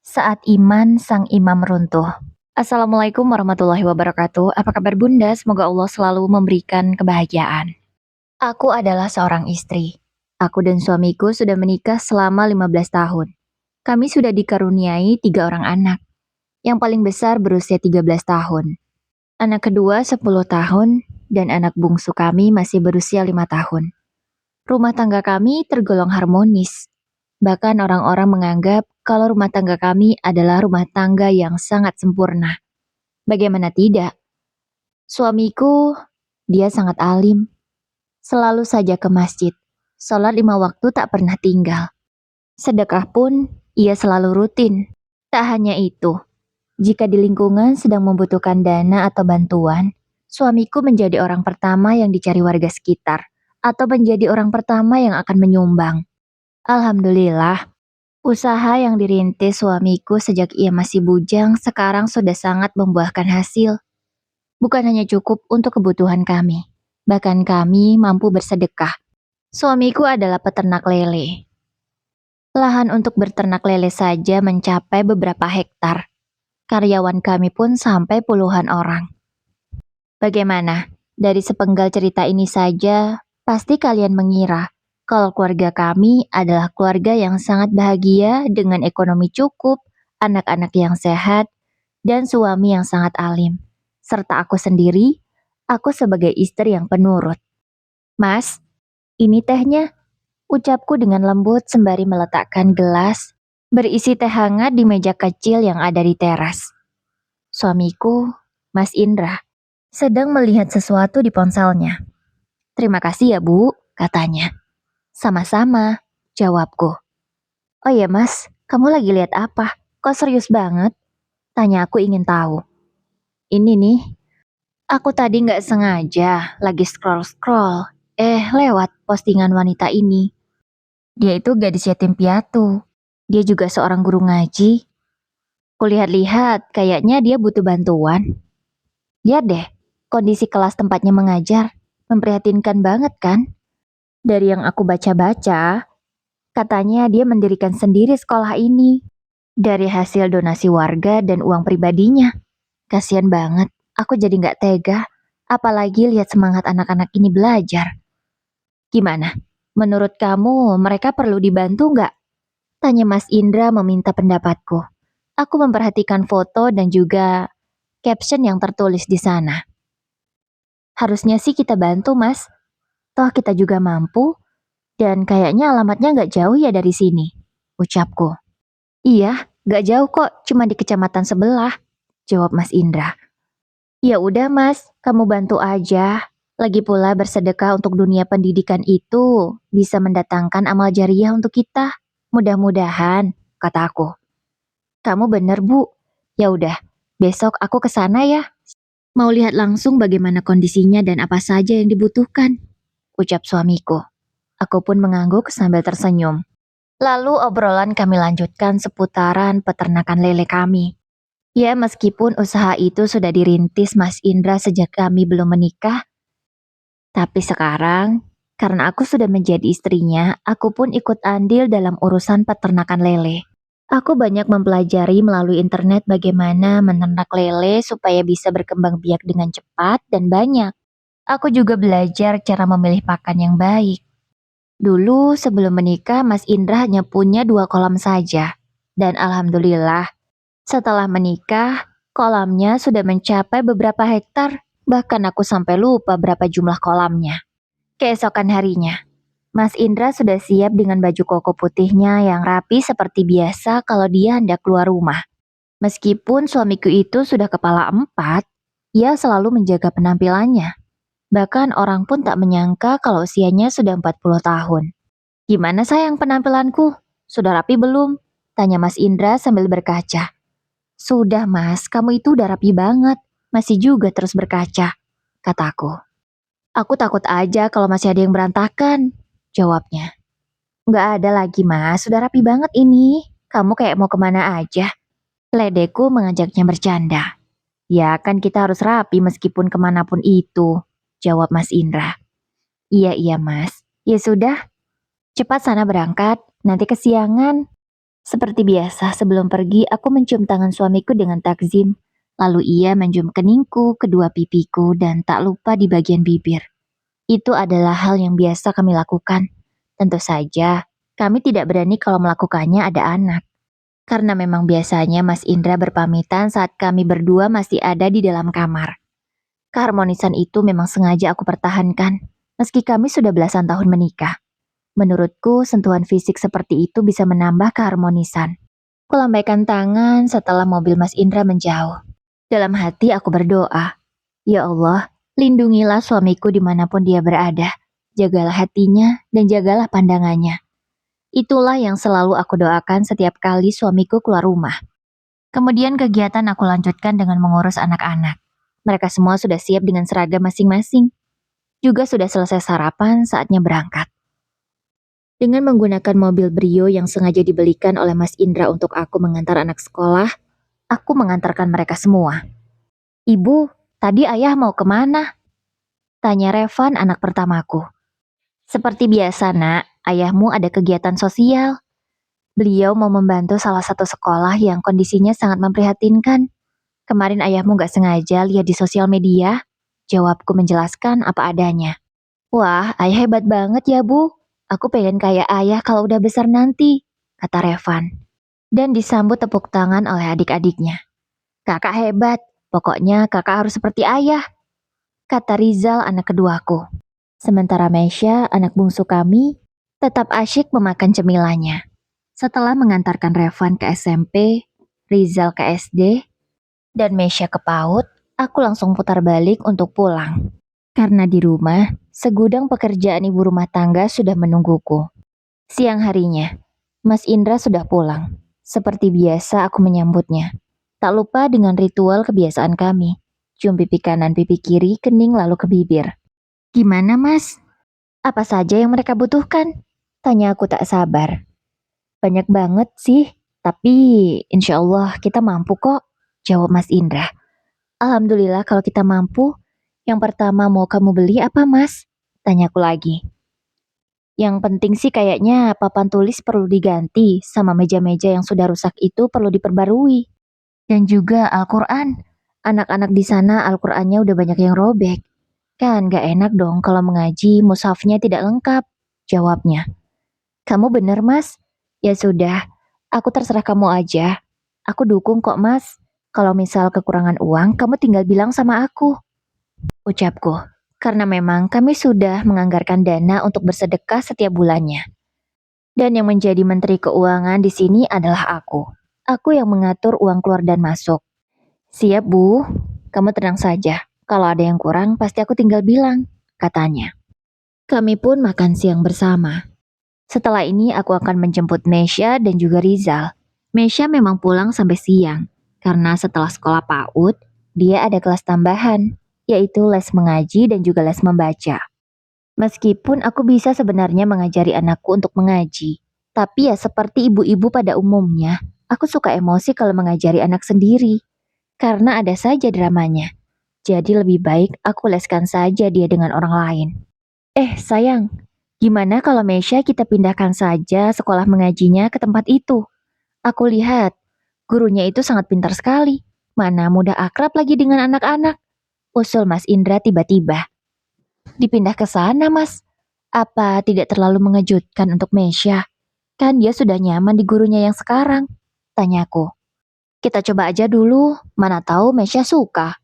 Saat iman sang imam runtuh. Assalamualaikum warahmatullahi wabarakatuh. Apa kabar Bunda? Semoga Allah selalu memberikan kebahagiaan. Aku adalah seorang istri. Aku dan suamiku sudah menikah selama 15 tahun. Kami sudah dikaruniai 3 orang anak. Yang paling besar berusia 13 tahun. Anak kedua 10 tahun dan anak bungsu kami masih berusia 5 tahun. Rumah tangga kami tergolong harmonis. Bahkan orang-orang menganggap kalau rumah tangga kami adalah rumah tangga yang sangat sempurna. Bagaimana tidak? Suamiku, dia sangat alim. Selalu saja ke masjid. Sholat 5 waktu tak pernah tinggal. Sedekah pun ia selalu rutin. Tak hanya itu, jika di lingkungan sedang membutuhkan dana atau bantuan, suamiku menjadi orang pertama yang dicari warga sekitar atau menjadi orang pertama yang akan menyumbang. Alhamdulillah, usaha yang dirintis suamiku sejak ia masih bujang sekarang sudah sangat membuahkan hasil. Bukan hanya cukup untuk kebutuhan kami, bahkan kami mampu bersedekah. Suamiku adalah peternak lele. Lahan untuk berternak lele saja mencapai beberapa hektar. Karyawan kami pun sampai puluhan orang. Bagaimana? Dari sepenggal cerita ini saja, pasti kalian mengira kalau keluarga kami adalah keluarga yang sangat bahagia dengan ekonomi cukup, anak-anak yang sehat, dan suami yang sangat alim. Serta aku sendiri, aku sebagai istri yang penurut. Mas, ini tehnya, ucapku dengan lembut sembari meletakkan gelas berisi teh hangat di meja kecil yang ada di teras. Suamiku, Mas Indra, sedang melihat sesuatu di ponselnya. "Terima kasih ya, Bu," katanya. "Sama-sama," jawabku. "Oh ya, Mas, kamu lagi lihat apa? Kok serius banget?" Tanya aku ingin tahu. "Ini nih, aku tadi nggak sengaja lagi scroll-scroll, lewat postingan wanita ini. Dia itu gadis yatim piatu. Dia juga seorang guru ngaji. Kulihat-lihat, kayaknya dia butuh bantuan. Lihat deh, kondisi kelas tempatnya mengajar. Memprihatinkan banget kan? Dari yang aku baca-baca, katanya dia mendirikan sendiri sekolah ini. Dari hasil donasi warga dan uang pribadinya. Kasian banget, aku jadi nggak tega. Apalagi lihat semangat anak-anak ini belajar. Gimana? Menurut kamu mereka perlu dibantu nggak? Tanya Mas Indra meminta pendapatku. Aku memperhatikan foto dan juga caption yang tertulis di sana. Harusnya sih kita bantu, Mas. Toh kita juga mampu, dan kayaknya alamatnya nggak jauh ya dari sini, ucapku. Iya, nggak jauh kok, cuma di kecamatan sebelah, jawab Mas Indra. Ya udah Mas, kamu bantu aja. Lagi pula bersedekah untuk dunia pendidikan itu bisa mendatangkan amal jariah untuk kita. Mudah-mudahan, kataku. Kamu bener Bu. Ya udah, besok aku ke sana ya. Mau lihat langsung bagaimana kondisinya dan apa saja yang dibutuhkan, ucap suamiku. Aku pun mengangguk sambil tersenyum. Lalu obrolan kami lanjutkan seputaran peternakan lele kami. Ya, meskipun usaha itu sudah dirintis Mas Indra sejak kami belum menikah, tapi sekarang, karena aku sudah menjadi istrinya, aku pun ikut andil dalam urusan peternakan lele. Aku banyak mempelajari melalui internet bagaimana menernak lele supaya bisa berkembang biak dengan cepat dan banyak. Aku juga belajar cara memilih pakan yang baik. Dulu sebelum menikah, Mas Indra hanya punya 2 kolam saja. Dan alhamdulillah, setelah menikah, kolamnya sudah mencapai beberapa hektar. Bahkan aku sampai lupa berapa jumlah kolamnya. Keesokan harinya, Mas Indra sudah siap dengan baju koko putihnya yang rapi seperti biasa kalau dia hendak keluar rumah. Meskipun suamiku itu sudah kepala 4, ia selalu menjaga penampilannya. Bahkan orang pun tak menyangka kalau usianya sudah 40 tahun. "Gimana sayang penampilanku? Sudah rapi belum?" Tanya Mas Indra sambil berkaca. "Sudah Mas, kamu itu udah rapi banget. Masih juga terus berkaca," kataku. "Aku takut aja kalau masih ada yang berantakan," jawabnya. "Nggak ada lagi Mas, sudah rapi banget ini. Kamu kayak mau kemana aja?" Ledeku mengajaknya bercanda. "Ya kan kita harus rapi meskipun kemanapun itu," jawab Mas Indra. Iya Mas. Ya sudah, cepat sana berangkat, nanti kesiangan." Seperti biasa, sebelum pergi, aku mencium tangan suamiku dengan takzim. Lalu ia mencium keningku, kedua pipiku, dan tak lupa di bagian bibir. Itu adalah hal yang biasa kami lakukan. Tentu saja, kami tidak berani kalau melakukannya ada anak. Karena memang biasanya Mas Indra berpamitan saat kami berdua masih ada di dalam kamar. Keharmonisan itu memang sengaja aku pertahankan, meski kami sudah belasan tahun menikah. Menurutku, sentuhan fisik seperti itu bisa menambah keharmonisan. Kulambaikan tangan setelah mobil Mas Indra menjauh. Dalam hati aku berdoa, "Ya Allah, lindungilah suamiku dimanapun dia berada. Jagalah hatinya dan jagalah pandangannya." Itulah yang selalu aku doakan setiap kali suamiku keluar rumah. Kemudian kegiatan aku lanjutkan dengan mengurus anak-anak. Mereka semua sudah siap dengan seragam masing-masing. Juga sudah selesai sarapan, saatnya berangkat. Dengan menggunakan mobil Brio yang sengaja dibelikan oleh Mas Indra untuk aku mengantar anak sekolah, aku mengantarkan mereka semua. "Ibu, tadi ayah mau kemana?" tanya Revan, anak pertamaku. "Seperti biasa, nak, ayahmu ada kegiatan sosial. Beliau mau membantu salah satu sekolah yang kondisinya sangat memprihatinkan. Kemarin ayahmu gak sengaja lihat di sosial media." Jawabku menjelaskan apa adanya. "Wah, ayah hebat banget ya, Bu. Aku pengen kayak ayah kalau udah besar nanti," kata Revan. Dan disambut tepuk tangan oleh adik-adiknya. "Kakak hebat, pokoknya kakak harus seperti ayah," kata Rizal, anak keduaku. Sementara Mesya, anak bungsu kami, tetap asyik memakan cemilannya. Setelah mengantarkan Revan ke SMP, Rizal ke SD, dan Mesya ke PAUD, aku langsung putar balik untuk pulang. Karena di rumah, segudang pekerjaan ibu rumah tangga sudah menungguku. Siang harinya, Mas Indra sudah pulang. Seperti biasa aku menyambutnya. Tak lupa dengan ritual kebiasaan kami. Cium pipi kanan, pipi kiri, kening lalu ke bibir. "Gimana, Mas? Apa saja yang mereka butuhkan?" tanya aku tak sabar. "Banyak banget sih, tapi insya Allah kita mampu kok," jawab Mas Indra. "Alhamdulillah kalau kita mampu. Yang pertama mau kamu beli apa, Mas?" tanyaku lagi. "Yang penting sih kayaknya papan tulis perlu diganti, sama meja-meja yang sudah rusak itu perlu diperbarui. Dan juga Al-Quran. Anak-anak di sana Al-Qurannya udah banyak yang robek. Kan gak enak dong kalau mengaji mushafnya tidak lengkap," jawabnya. "Kamu bener, Mas. Ya sudah, aku terserah kamu aja. Aku dukung kok, Mas. Kalau misal kekurangan uang, kamu tinggal bilang sama aku," ucapku. Karena memang kami sudah menganggarkan dana untuk bersedekah setiap bulannya. Dan yang menjadi menteri keuangan di sini adalah aku. Aku yang mengatur uang keluar dan masuk. "Siap, Bu. Kamu tenang saja. Kalau ada yang kurang, pasti aku tinggal bilang," katanya. Kami pun makan siang bersama. Setelah ini aku akan menjemput Mesya dan juga Rizal. Mesya memang pulang sampai siang, karena setelah sekolah PAUD, dia ada kelas tambahan, yaitu les mengaji dan juga les membaca. Meskipun aku bisa sebenarnya mengajari anakku untuk mengaji, tapi ya seperti ibu-ibu pada umumnya, aku suka emosi kalau mengajari anak sendiri, karena ada saja dramanya. Jadi lebih baik aku leskan saja dia dengan orang lain. Sayang, gimana kalau Mesya kita pindahkan saja sekolah mengajinya ke tempat itu? Aku lihat, gurunya itu sangat pintar sekali. Mana mudah akrab lagi dengan anak-anak. Usul Mas Indra tiba-tiba. "Dipindah ke sana, Mas. Apa tidak terlalu mengejutkan untuk Mesya? Kan dia sudah nyaman di gurunya yang sekarang," tanyaku. "Kita coba aja dulu, mana tahu Mesya suka."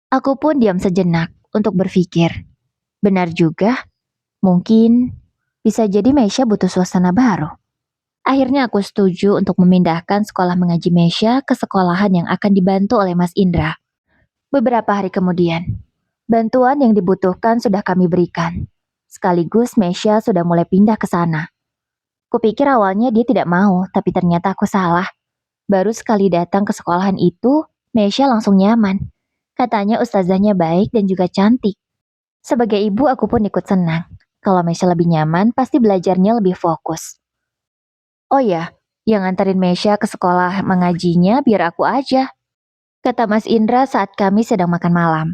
Aku pun diam sejenak untuk berpikir. Benar juga, mungkin bisa jadi Mesya butuh suasana baru. Akhirnya aku setuju untuk memindahkan sekolah mengaji Mesya ke sekolahan yang akan dibantu oleh Mas Indra. Beberapa hari kemudian, bantuan yang dibutuhkan sudah kami berikan. Sekaligus Mesya sudah mulai pindah ke sana. Kupikir awalnya dia tidak mau, tapi ternyata aku salah. Baru sekali datang ke sekolahan itu, Mesya langsung nyaman. Katanya ustazahnya baik dan juga cantik. Sebagai ibu aku pun ikut senang. Kalau Mesya lebih nyaman, pasti belajarnya lebih fokus. "Oh ya, yang nganterin Mesya ke sekolah mengajinya biar aku aja," kata Mas Indra saat kami sedang makan malam.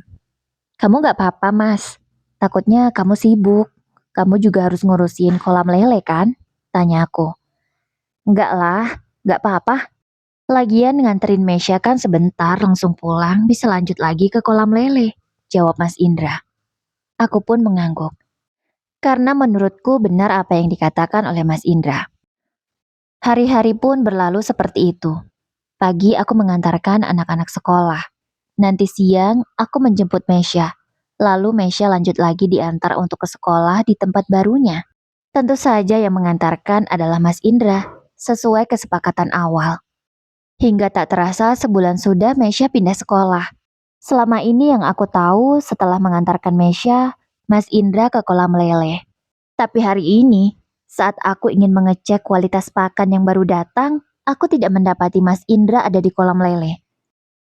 "Kamu gak apa-apa, Mas. Takutnya kamu sibuk. Kamu juga harus ngurusin kolam lele kan?" tanya aku. "Enggak lah, Gak apa-apa. Lagian nganterin Mesya kan sebentar langsung pulang bisa lanjut lagi ke kolam lele. Jawab Mas Indra. Aku pun mengangguk. Karena menurutku benar apa yang dikatakan oleh Mas Indra. Hari-hari pun berlalu seperti itu. Pagi aku mengantarkan anak-anak sekolah. Nanti siang aku menjemput Mesya. Lalu Mesya lanjut lagi diantar untuk ke sekolah di tempat barunya. Tentu saja yang mengantarkan adalah Mas Indra, sesuai kesepakatan awal. Hingga tak terasa sebulan sudah Mesya pindah sekolah. Selama ini yang aku tahu setelah mengantarkan Mesya, Mas Indra ke kolam lele. Tapi hari ini, saat aku ingin mengecek kualitas pakan yang baru datang, aku tidak mendapati Mas Indra ada di kolam lele.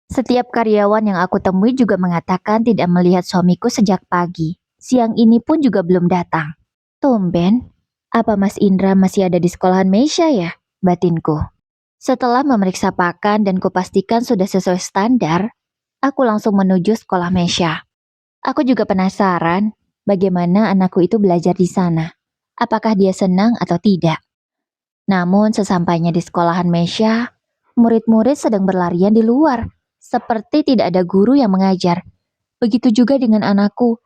Setiap karyawan yang aku temui juga mengatakan tidak melihat suamiku sejak pagi. Siang ini pun juga belum datang. Tumben, apa Mas Indra masih ada di sekolahan Mesya ya? Batinku. Setelah memeriksa pakan dan kupastikan sudah sesuai standar, aku langsung menuju sekolah Mesya. Aku juga penasaran bagaimana anakku itu belajar di sana. Apakah dia senang atau tidak? Namun sesampainya di sekolahan Mesya, murid-murid sedang berlarian di luar, seperti tidak ada guru yang mengajar. Begitu juga dengan anakku.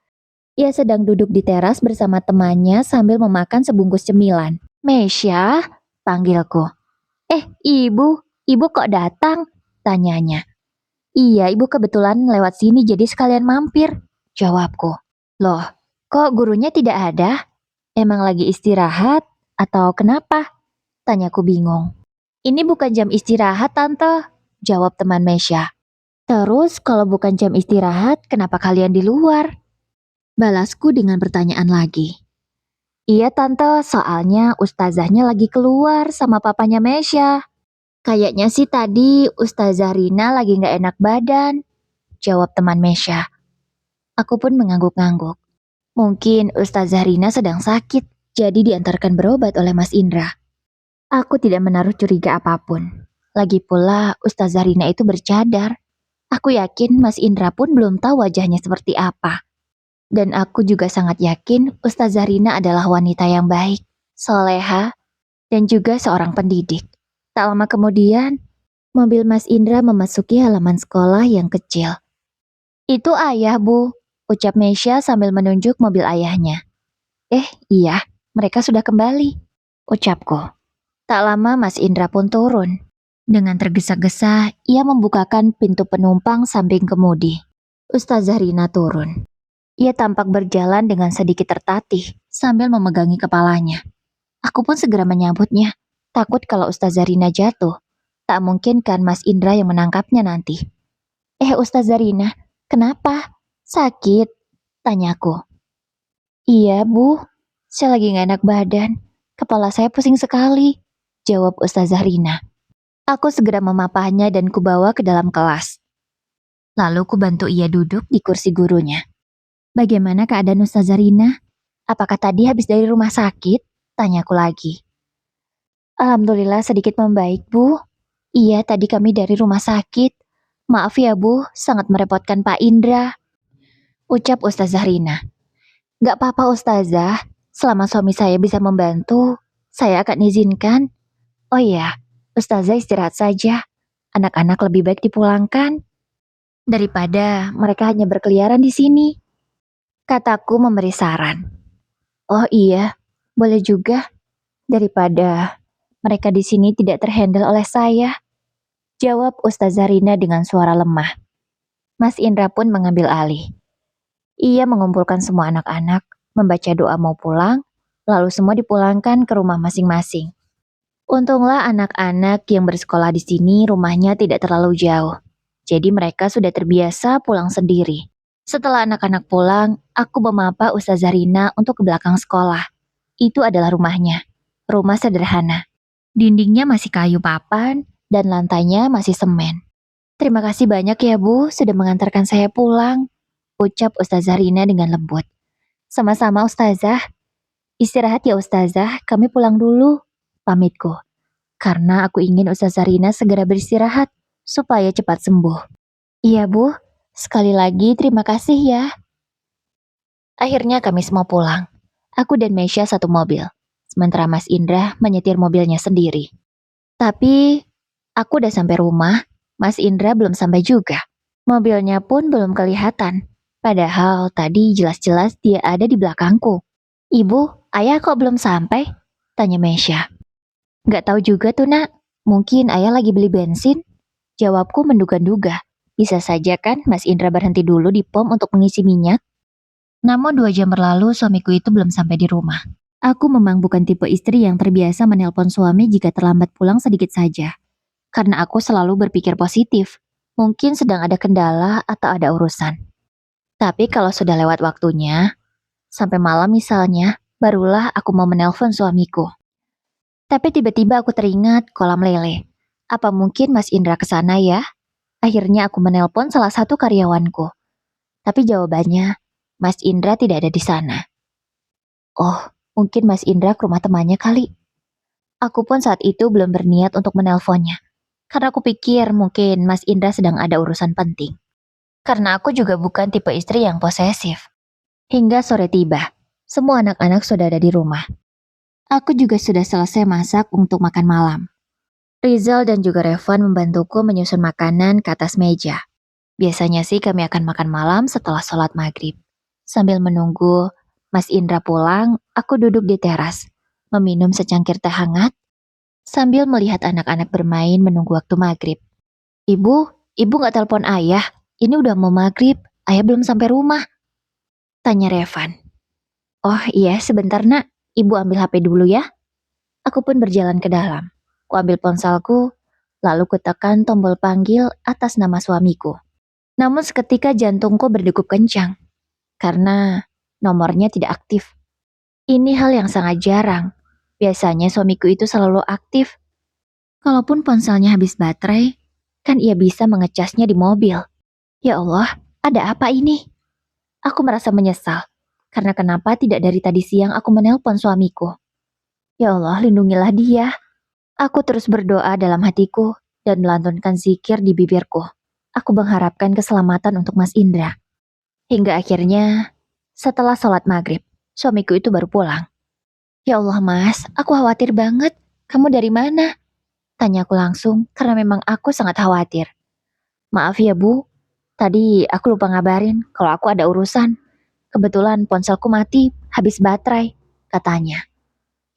Ia sedang duduk di teras bersama temannya sambil memakan sebungkus cemilan. Mesya, panggilku. Ibu kok datang? Tanyanya. Iya, ibu kebetulan lewat sini jadi sekalian mampir. Jawabku. Loh, kok gurunya tidak ada? Emang lagi istirahat? Atau kenapa? Tanyaku bingung. Ini bukan jam istirahat, Tante. Jawab teman Mesya. Terus kalau bukan jam istirahat, kenapa kalian di luar? Balasku dengan pertanyaan lagi. Iya Tante, soalnya ustazahnya lagi keluar sama papanya Mesya. Kayaknya sih tadi Ustazah Rina lagi gak enak badan. Jawab teman Mesya. Aku pun mengangguk-ngangguk. Mungkin Ustazah Rina sedang sakit, jadi diantarkan berobat oleh Mas Indra. Aku tidak menaruh curiga apapun. Lagi pula Ustazah Rina itu bercadar. Aku yakin Mas Indra pun belum tahu wajahnya seperti apa. Dan aku juga sangat yakin Ustazah Rina adalah wanita yang baik, soleha, dan juga seorang pendidik. Tak lama kemudian, mobil Mas Indra memasuki halaman sekolah yang kecil. Itu ayah, Bu, ucap Mesya sambil menunjuk mobil ayahnya. Iya, mereka sudah kembali, ucapku. Tak lama Mas Indra pun turun. Dengan tergesa-gesa, ia membukakan pintu penumpang samping kemudi. Ustazah Rina turun. Ia tampak berjalan dengan sedikit tertatih sambil memegangi kepalanya. Aku pun segera menyambutnya, takut kalau Ustazah Rina jatuh. Tak mungkin kan Mas Indra yang menangkapnya nanti. Ustazah Rina, kenapa? Sakit? Tanyaku. Iya Bu, saya lagi gak enak badan. Kepala saya pusing sekali, jawab Ustazah Rina. Aku segera memapahnya dan kubawa ke dalam kelas. Lalu kubantu ia duduk di kursi gurunya. Bagaimana keadaan Ustazah Rina? Apakah tadi habis dari rumah sakit? Tanyaku lagi. Alhamdulillah sedikit membaik, Bu. Iya, tadi kami dari rumah sakit. Maaf ya, Bu, sangat merepotkan Pak Indra. Ucap Ustazah Rina. Gak apa-apa, Ustazah. Selama suami saya bisa membantu, saya akan izinkan. Oh iya, Ustazah istirahat saja. Anak-anak lebih baik dipulangkan daripada mereka hanya berkeliaran di sini. Kataku memberi saran. Oh iya, boleh juga. Daripada mereka di sini tidak terhandle oleh saya. Jawab Ustazah Rina dengan suara lemah. Mas Indra pun mengambil alih. Ia mengumpulkan semua anak-anak, membaca doa mau pulang, lalu semua dipulangkan ke rumah masing-masing. Untunglah anak-anak yang bersekolah di sini rumahnya tidak terlalu jauh. Jadi mereka sudah terbiasa pulang sendiri. Setelah anak-anak pulang, aku memapa Ustazah Rina untuk ke belakang sekolah. Itu adalah rumahnya. Rumah sederhana. Dindingnya masih kayu papan dan lantainya masih semen. Terima kasih banyak ya Bu, sudah mengantarkan saya pulang, ucap Ustazah Rina dengan lembut. Sama-sama Ustazah. Istirahat ya Ustazah, kami pulang dulu, pamitku. Karena aku ingin Ustazah Rina segera beristirahat, supaya cepat sembuh. Iya Bu, sekali lagi terima kasih ya. Akhirnya kami semua pulang. Aku dan Mesya satu mobil, sementara Mas Indra menyetir mobilnya sendiri. Tapi aku udah sampai rumah, Mas Indra belum sampai juga. Mobilnya pun belum kelihatan. Padahal tadi jelas-jelas dia ada di belakangku. Ibu, ayah kok belum sampai? Tanya Mesya. Nggak tahu juga tuh nak, mungkin ayah lagi beli bensin. Jawabku menduga-duga. Bisa saja kan Mas Indra berhenti dulu di pom untuk mengisi minyak? Namun 2 jam berlalu suamiku itu belum sampai di rumah. Aku memang bukan tipe istri yang terbiasa menelpon suami jika terlambat pulang sedikit saja. Karena aku selalu berpikir positif. Mungkin sedang ada kendala atau ada urusan. Tapi kalau sudah lewat waktunya, sampai malam misalnya, barulah aku mau menelpon suamiku. Tapi tiba-tiba aku teringat kolam lele. Apa mungkin Mas Indra ke sana ya? Akhirnya aku menelpon salah satu karyawanku. Tapi jawabannya, Mas Indra tidak ada di sana. Oh, mungkin Mas Indra ke rumah temannya kali. Aku pun saat itu belum berniat untuk menelponnya. Karena aku pikir mungkin Mas Indra sedang ada urusan penting. Karena aku juga bukan tipe istri yang posesif. Hingga sore tiba, semua anak-anak sudah ada di rumah. Aku juga sudah selesai masak untuk makan malam. Rizal dan juga Revan membantuku menyusun makanan ke atas meja. Biasanya sih kami akan makan malam setelah sholat maghrib. Sambil menunggu Mas Indra pulang, aku duduk di teras, meminum secangkir teh hangat, sambil melihat anak-anak bermain menunggu waktu maghrib. Ibu nggak telepon ayah? Ini udah mau maghrib, ayah belum sampai rumah. Tanya Revan. Oh iya, sebentar nak, ibu ambil HP dulu ya. Aku pun berjalan ke dalam. Ku ambil ponselku, lalu kutekan tombol panggil atas nama suamiku. Namun seketika jantungku berdegup kencang, karena nomornya tidak aktif. Ini hal yang sangat jarang. Biasanya suamiku itu selalu aktif. Kalaupun ponselnya habis baterai, kan ia bisa mengecasnya di mobil. Ya Allah, ada apa ini? Aku merasa menyesal, karena kenapa tidak dari tadi siang aku menelpon suamiku. Ya Allah, lindungilah dia. Aku terus berdoa dalam hatiku dan melantunkan zikir di bibirku. Aku mengharapkan keselamatan untuk Mas Indra. Hingga akhirnya, setelah sholat maghrib, suamiku itu baru pulang. Ya Allah mas, aku khawatir banget. Kamu dari mana? Tanyaku langsung karena memang aku sangat khawatir. Maaf ya bu, tadi aku lupa ngabarin kalau aku ada urusan. Kebetulan ponselku mati, habis baterai, katanya.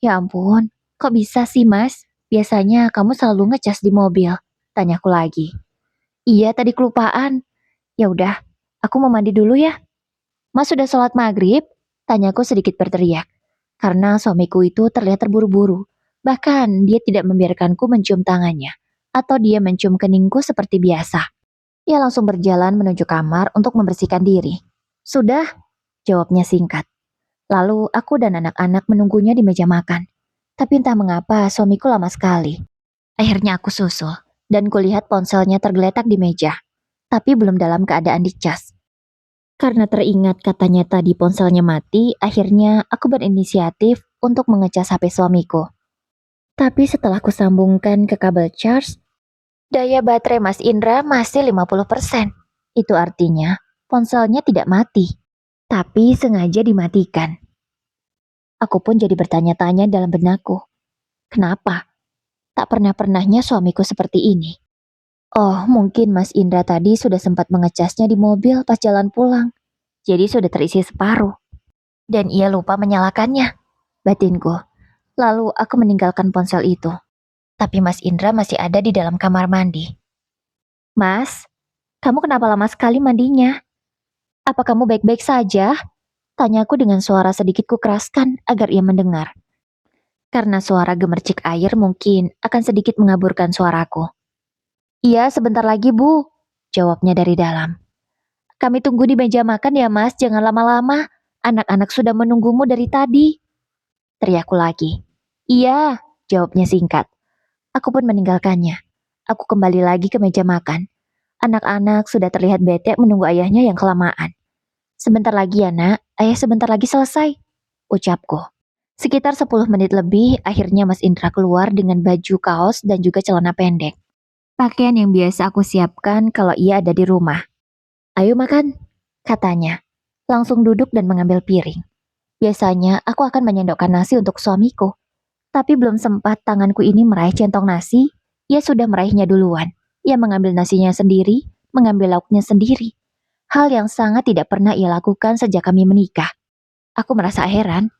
Ya ampun, kok bisa sih mas? Biasanya kamu selalu ngecas di mobil, tanyaku lagi. Iya tadi kelupaan. Ya udah, aku mau mandi dulu ya. Mas sudah sholat maghrib? Tanyaku sedikit berteriak. Karena suamiku itu terlihat terburu-buru. Bahkan dia tidak membiarkanku mencium tangannya. Atau dia mencium keningku seperti biasa. Ia langsung berjalan menuju kamar untuk membersihkan diri. Sudah, jawabnya singkat. Lalu aku dan anak-anak menunggunya di meja makan. Tapi entah mengapa suamiku lama sekali. Akhirnya aku susul. Dan kulihat ponselnya tergeletak di meja. Tapi belum dalam keadaan dicas. Karena teringat katanya tadi ponselnya mati, akhirnya aku berinisiatif untuk mengecas HP suamiku. Tapi setelah kusambungkan ke kabel charge, daya baterai Mas Indra masih 50%. Itu artinya ponselnya tidak mati, tapi sengaja dimatikan. Aku pun jadi bertanya-tanya dalam benakku. Kenapa? Tak pernah-pernahnya suamiku seperti ini. Oh, mungkin Mas Indra tadi sudah sempat mengecasnya di mobil pas jalan pulang. Jadi sudah terisi separuh. Dan ia lupa menyalakannya. Batinku. Lalu aku meninggalkan ponsel itu. Tapi Mas Indra masih ada di dalam kamar mandi. Mas, kamu kenapa lama sekali mandinya? Apa kamu baik-baik saja? Tanyaku dengan suara sedikit kukeraskan agar ia mendengar. Karena suara gemercik air mungkin akan sedikit mengaburkan suaraku. Iya, sebentar lagi bu. Jawabnya dari dalam. Kami tunggu di meja makan ya mas, jangan lama-lama. Anak-anak sudah menunggumu dari tadi. Teriakku lagi. Iya, jawabnya singkat. Aku pun meninggalkannya. Aku kembali lagi ke meja makan. Anak-anak sudah terlihat bete menunggu ayahnya yang kelamaan. Sebentar lagi ya nak, ayah sebentar lagi selesai. Ucapku. Sekitar 10 menit lebih, akhirnya Mas Indra keluar dengan baju kaos dan juga celana pendek. Pakaian yang biasa aku siapkan kalau ia ada di rumah. Ayo makan, katanya. Langsung duduk dan mengambil piring. Biasanya aku akan menyendokkan nasi untuk suamiku. Tapi belum sempat tanganku ini meraih centong nasi, ia sudah meraihnya duluan. Ia mengambil nasinya sendiri, mengambil lauknya sendiri. Hal yang sangat tidak pernah ia lakukan sejak kami menikah. Aku merasa heran,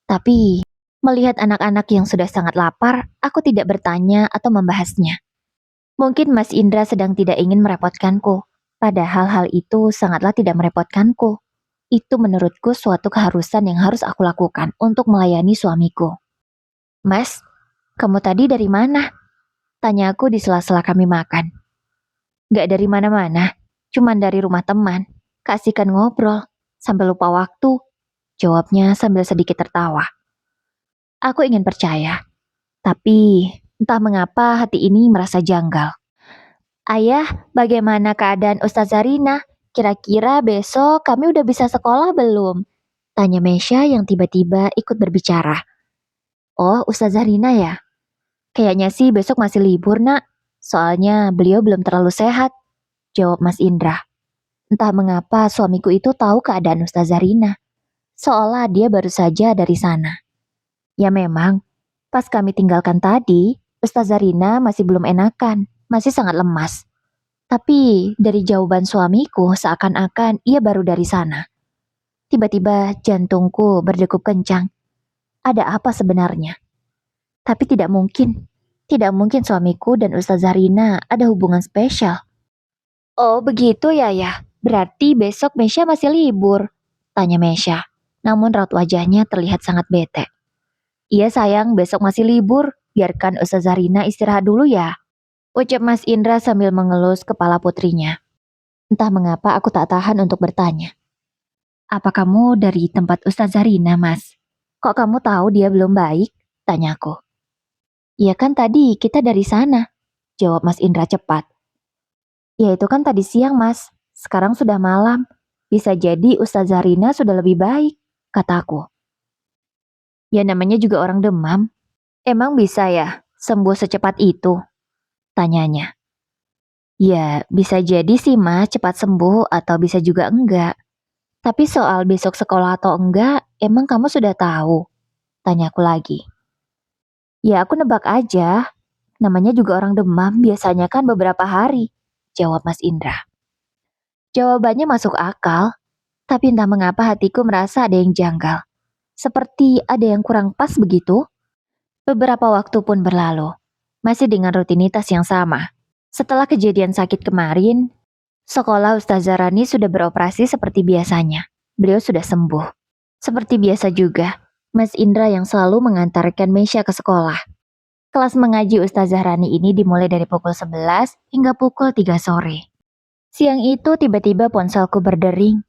tapi melihat anak-anak yang sudah sangat lapar, aku tidak bertanya atau membahasnya. Mungkin Mas Indra sedang tidak ingin merepotkanku, padahal hal itu sangatlah tidak merepotkanku. Itu menurutku suatu keharusan yang harus aku lakukan untuk melayani suamiku. Mas, kamu tadi dari mana? Tanya aku di sela-sela kami makan. Gak dari mana-mana, cuman dari rumah teman. Keasikan ngobrol, sampai lupa waktu. Jawabnya sambil sedikit tertawa. Aku ingin percaya, tapi entah mengapa hati ini merasa janggal. Ayah, bagaimana keadaan Ustazah Rina? Kira-kira besok kami udah bisa sekolah belum? Tanya Mesya yang tiba-tiba ikut berbicara. Oh, Ustazah Rina ya? Kayaknya sih besok masih libur, Nak. Soalnya beliau belum terlalu sehat, jawab Mas Indra. Entah mengapa suamiku itu tahu keadaan Ustazah Rina. Seolah dia baru saja dari sana. Ya memang, pas kami tinggalkan tadi, Ustazah Rina masih belum enakan, masih sangat lemas. Tapi dari jawaban suamiku seakan-akan ia baru dari sana. Tiba-tiba jantungku berdegup kencang. Ada apa sebenarnya? Tapi tidak mungkin. Tidak mungkin suamiku dan Ustazah Rina ada hubungan spesial. Oh begitu ya. Berarti besok Mesya masih libur. Tanya Mesya. Namun raut wajahnya terlihat sangat bete. Iya sayang, besok masih libur. Biarkan Ustazah Rina istirahat dulu ya. Ucap Mas Indra sambil mengelus kepala putrinya. Entah mengapa aku tak tahan untuk bertanya. Apa kamu dari tempat Ustazah Rina, Mas? Kok kamu tahu dia belum baik? Tanyaku. Iya kan tadi kita dari sana. Jawab Mas Indra cepat. Ya itu kan tadi siang, Mas. Sekarang sudah malam. Bisa jadi Ustazah Rina sudah lebih baik, kataku. Ya namanya juga orang demam. Emang bisa ya sembuh secepat itu? Tanyanya. Ya, bisa jadi sih Mas cepat sembuh atau bisa juga enggak. Tapi soal besok sekolah atau enggak, emang kamu sudah tahu? Tanyaku lagi. Ya aku nebak aja. Namanya juga orang demam, biasanya kan beberapa hari. Jawab Mas Indra. Jawabannya masuk akal, tapi entah mengapa hatiku merasa ada yang janggal. Seperti ada yang kurang pas begitu. Beberapa waktu pun berlalu, masih dengan rutinitas yang sama. Setelah kejadian sakit kemarin, sekolah Ustazah Rani sudah beroperasi seperti biasanya. Beliau sudah sembuh. Seperti biasa juga, Mas Indra yang selalu mengantarkan Mesya ke sekolah. Kelas mengaji Ustazah Rani ini dimulai dari pukul 11 hingga pukul 3 sore. Siang itu tiba-tiba ponselku berdering.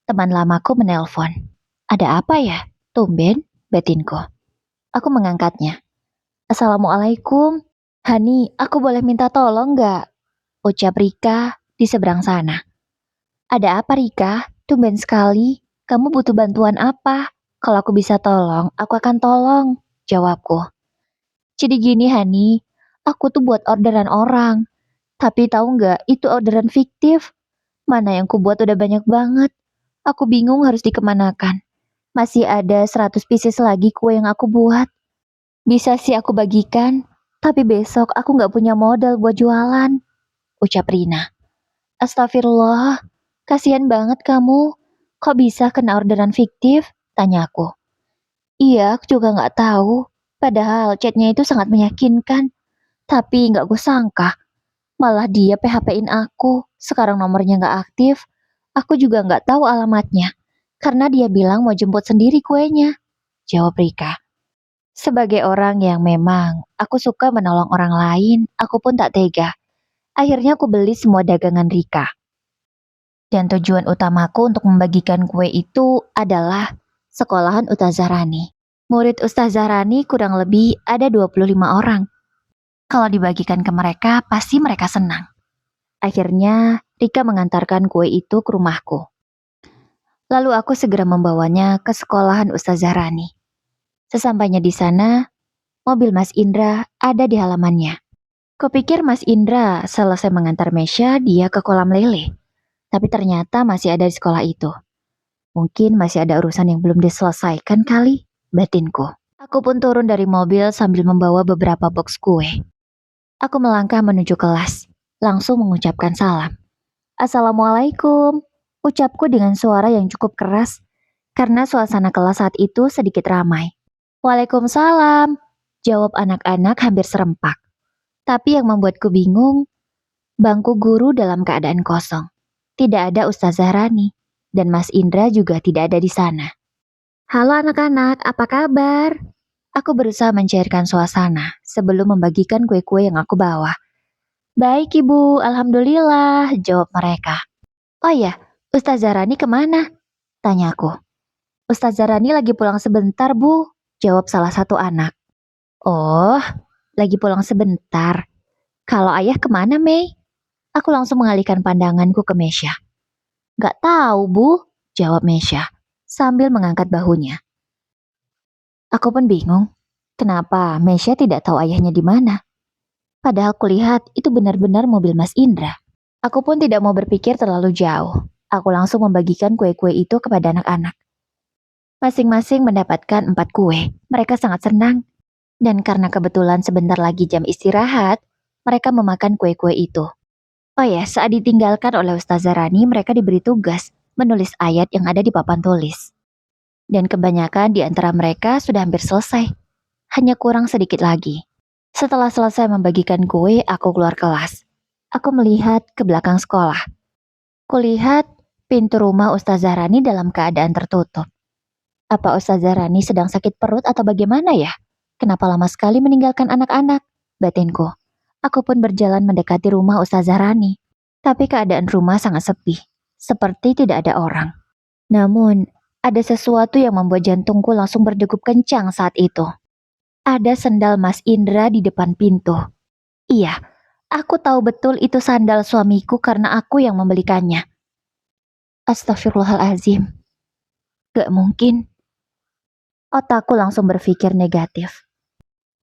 Teman lamaku menelpon. Ada apa ya? Tumben, batinku. Aku mengangkatnya. Assalamualaikum. Hani, aku boleh minta tolong nggak? Ucap Rika di seberang sana. Ada apa Rika? Tumben sekali. Kamu butuh bantuan apa? Kalau aku bisa tolong, aku akan tolong. Jawabku. Jadi gini Hani, aku tuh buat orderan orang. Tapi tahu nggak, itu orderan fiktif. Mana yang ku buat udah banyak banget. Aku bingung harus dikemanakan. Masih ada 100 pieces lagi kue yang aku buat. Bisa sih aku bagikan, tapi besok aku nggak punya modal buat jualan. Ucap Rina. Astagfirullah, kasihan banget kamu. Kok bisa kena orderan fiktif? Tanyaku. Iya, aku juga nggak tahu. Padahal chatnya itu sangat meyakinkan. Tapi nggak gue sangka. Malah dia PHP-in aku. Sekarang nomornya nggak aktif. Aku juga nggak tahu alamatnya. Karena dia bilang mau jemput sendiri kuenya. Jawab Rika. Sebagai orang yang memang aku suka menolong orang lain, aku pun tak tega. Akhirnya aku beli semua dagangan Rika. Dan tujuan utamaku untuk membagikan kue itu adalah sekolahan Ustazah Rani. Murid Ustazah Rani kurang lebih ada 25 orang. Kalau dibagikan ke mereka, pasti mereka senang. Akhirnya, Rika mengantarkan kue itu ke rumahku. Lalu aku segera membawanya ke sekolahan Ustazah Rani. Sesampainya di sana, mobil Mas Indra ada di halamannya. Kupikir Mas Indra selesai mengantar Mesya dia ke kolam lele. Tapi ternyata masih ada di sekolah itu. Mungkin masih ada urusan yang belum diselesaikan kali, batinku. Aku pun turun dari mobil sambil membawa beberapa box kue. Aku melangkah menuju kelas, langsung mengucapkan salam. Assalamualaikum, ucapku dengan suara yang cukup keras karena suasana kelas saat itu sedikit ramai. Waalaikumsalam, jawab anak-anak hampir serempak. Tapi yang membuatku bingung, bangku guru dalam keadaan kosong. Tidak ada Ustazah Rani, dan Mas Indra juga tidak ada di sana. Halo anak-anak, apa kabar? Aku berusaha mencairkan suasana sebelum membagikan kue-kue yang aku bawa. Baik ibu, alhamdulillah, jawab mereka. Oh iya, Ustazah Rani kemana? Tanyaku. Ustazah Rani lagi pulang sebentar bu, jawab salah satu anak. Oh, lagi pulang sebentar. Kalau ayah kemana Mei? Aku langsung mengalihkan pandanganku ke Mesya. Gak tahu bu, jawab Mesya sambil mengangkat bahunya. Aku pun bingung, kenapa Mesya tidak tahu ayahnya di mana? Padahal kulihat itu benar-benar mobil Mas Indra. Aku pun tidak mau berpikir terlalu jauh. Aku langsung membagikan kue-kue itu kepada anak-anak. Masing-masing mendapatkan 4 kue. Mereka sangat senang. Dan karena kebetulan sebentar lagi jam istirahat, mereka memakan kue-kue itu. Oh ya, saat ditinggalkan oleh Ustazah Rani, mereka diberi tugas menulis ayat yang ada di papan tulis. Dan kebanyakan di antara mereka sudah hampir selesai. Hanya kurang sedikit lagi. Setelah selesai membagikan kue, aku keluar kelas. Aku melihat ke belakang sekolah. Kulihat pintu rumah Ustazah Rani dalam keadaan tertutup. Apa Ustazah Rani sedang sakit perut atau bagaimana ya? Kenapa lama sekali meninggalkan anak-anak? Batinku. Aku pun berjalan mendekati rumah Ustazah Rani. Tapi keadaan rumah sangat sepi. Seperti tidak ada orang. Namun, ada sesuatu yang membuat jantungku langsung berdegup kencang saat itu. Ada sendal Mas Indra di depan pintu. Iya, aku tahu betul itu sandal suamiku karena aku yang membelikannya. Astagfirullahalazim. Gak mungkin. Otakku langsung berpikir negatif.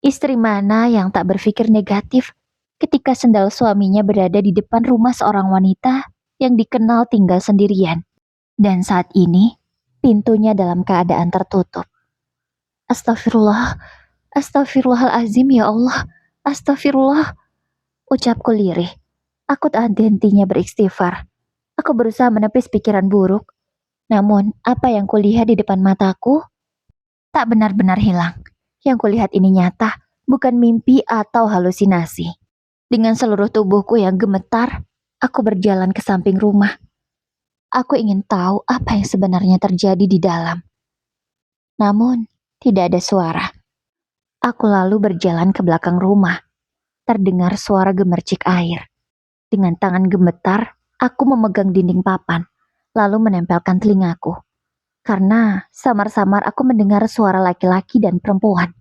Istri mana yang tak berpikir negatif ketika sendal suaminya berada di depan rumah seorang wanita yang dikenal tinggal sendirian. Dan saat ini, pintunya dalam keadaan tertutup. Astagfirullah, astagfirullahalazim ya Allah, astagfirullah. Ucapku lirih. Aku tak henti-hentinya beristighfar. Aku berusaha menepis pikiran buruk. Namun, apa yang kulihat di depan mataku tak benar-benar hilang. Yang kulihat ini nyata, bukan mimpi atau halusinasi. Dengan seluruh tubuhku yang gemetar, aku berjalan ke samping rumah. Aku ingin tahu apa yang sebenarnya terjadi di dalam. Namun, tidak ada suara. Aku lalu berjalan ke belakang rumah. Terdengar suara gemercik air. Dengan tangan gemetar, aku memegang dinding papan, lalu menempelkan telingaku. Karena samar-samar aku mendengar suara laki-laki dan perempuan.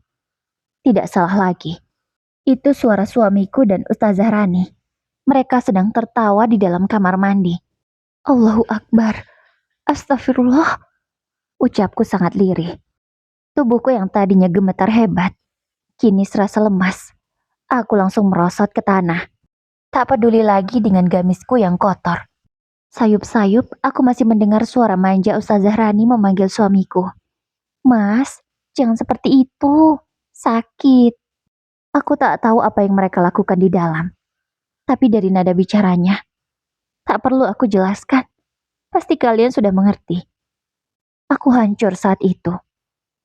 Tidak salah lagi. Itu suara suamiku dan Ustazah Rani. Mereka sedang tertawa di dalam kamar mandi. Allahu Akbar. Astagfirullah. Ucapku sangat lirih. Tubuhku yang tadinya gemetar hebat, kini serasa lemas. Aku langsung merosot ke tanah. Tak peduli lagi dengan gamisku yang kotor. Sayup-sayup, aku masih mendengar suara manja Ustazah Rani memanggil suamiku. Mas, jangan seperti itu. Sakit. Aku tak tahu apa yang mereka lakukan di dalam. Tapi dari nada bicaranya, tak perlu aku jelaskan. Pasti kalian sudah mengerti. Aku hancur saat itu.